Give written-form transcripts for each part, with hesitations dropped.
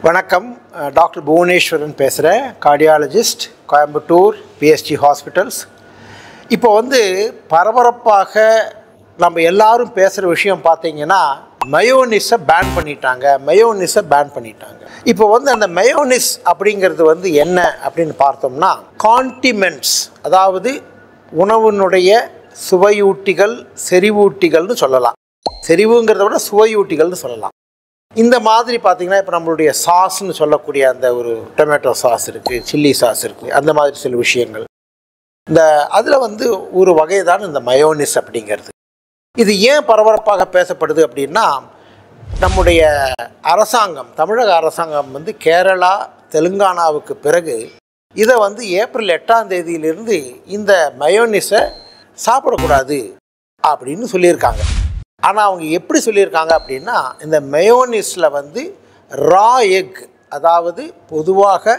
வணக்கம். டாக்டர் புவனேஸ்வரன் பேசுகிறேன், cardiologist, Coimbatore BST hospitals. இப்போ பரபரப்பாக நம்ம எல்லாரும் பேசுகிற விஷயம் பார்த்தீங்கன்னா, மயோனிஸை பேன் பண்ணிட்டாங்க. இப்போ அந்த மயோனிஸ் அப்படிங்கிறது என்ன அப்படின்னு பார்த்தோம்னா, காண்டிமெண்ட்ஸ், அதாவது உணவினுடைய சுவையூட்டிகள், செறிவூட்டிகள்னு சொல்லலாம். செறிவுங்கிறத விட சுவையூட்டிகள்னு சொல்லலாம். இந்த மாதிரி பார்த்திங்கன்னா, இப்போ நம்மளுடைய சாஸ்ன்னு சொல்லக்கூடிய அந்த ஒரு டொமேட்டோ சாஸ் இருக்குது, சில்லி சாஸ் இருக்குது, அந்த மாதிரி சில விஷயங்கள். அதில் ஒரு வகை தான் இந்த மயோனிஸ் அப்படிங்கிறது. இது ஏன் பரபரப்பாக பேசப்படுது அப்படின்னா, நம்முடைய அரசாங்கம், தமிழக அரசாங்கம் கேரளா, தெலுங்கானாவுக்கு பிறகு இதை ஏப்ரல் 8ஆம் தேதியிலிருந்து இந்த மயோனிஸை சாப்பிடக்கூடாது அப்படின்னு சொல்லியிருக்காங்க. ஆனால் அவங்க எப்படி சொல்லியிருக்காங்க அப்படின்னா, இந்த மயோனிஸில் ரா எக், அதாவது பொதுவாக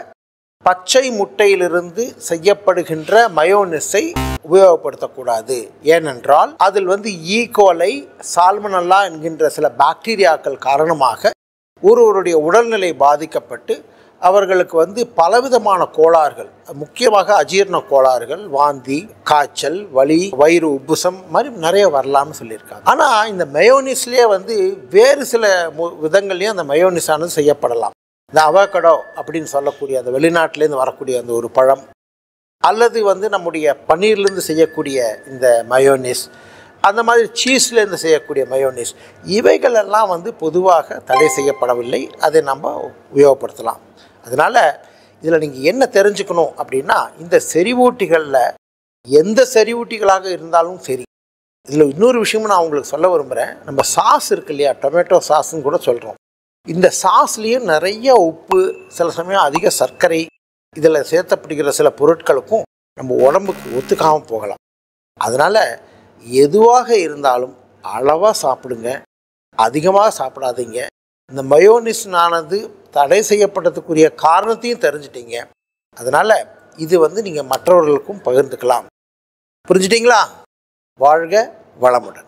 பச்சை முட்டையிலிருந்து செய்யப்படுகின்ற மயோனிஸை உபயோகப்படுத்தக்கூடாது. ஏனென்றால் அதில் ஈகோலை, சால்மனல்லா என்கின்ற சில பாக்டீரியாக்கள் காரணமாக ஒருவருடைய உடல்நிலை பாதிக்கப்பட்டு அவர்களுக்கு பலவிதமான கோளாறுகள், முக்கியமாக அஜீரண கோளாறுகள், வாந்தி, காய்ச்சல், வலி, வயிறு உப்புசம் மாதிரி நிறைய வரலாம்னு சொல்லியிருக்காங்க. ஆனால் இந்த மயோனிஸ்லேயே வேறு சில விதங்கள்லேயும் அந்த மயோனிஸானது செய்யப்படலாம். இந்த அவகடோ அப்படின்னு சொல்லக்கூடிய அந்த வெளிநாட்டிலேருந்து வரக்கூடிய அந்த ஒரு பழம், அல்லது நம்முடைய பன்னீர்லேருந்து செய்யக்கூடிய இந்த மயோனிஸ், அந்த மாதிரி சீஸ்லேருந்து செய்யக்கூடிய மயோனிஸ், இவைகளெல்லாம் பொதுவாக தடை செய்யப்படவில்லை. அதை நம்ம உபயோகப்படுத்தலாம். அதனால் இதில் நீங்கள் என்ன தெரிஞ்சுக்கணும் அப்படின்னா, இந்த செறிவூட்டிகளில் எந்த செறிவூட்டிகளாக இருந்தாலும் சரி. இதில் இன்னொரு விஷயமும் நான் உங்களுக்கு சொல்ல விரும்புகிறேன். நம்ம சாஸ் இருக்கு இல்லையா, டொமேட்டோ சாஸ்ன்னு கூட சொல்கிறோம். இந்த சாஸ்லேயும் நிறைய உப்பு, சில சமயம் அதிக சர்க்கரை, இதில் சேர்த்தப்படுகிற சில பொருட்களுக்கும் நம்ம உடம்புக்கு ஒத்துக்காமல் போகலாம். அதனால் எதுவாக இருந்தாலும் அளவாக சாப்பிடுங்க, அதிகமாக சாப்பிடாதீங்க. இந்த மயோனிஸ்னானது தடை செய்யப்பட்டதுக்குரிய காரணத்தையும் தெரிஞ்சிட்டீங்க. அதனால் இது நீங்கள் மற்றவர்களுக்கும் பகிர்ந்துக்கலாம். புரிஞ்சிட்டிங்களா? வாழ்க வளமுடன்.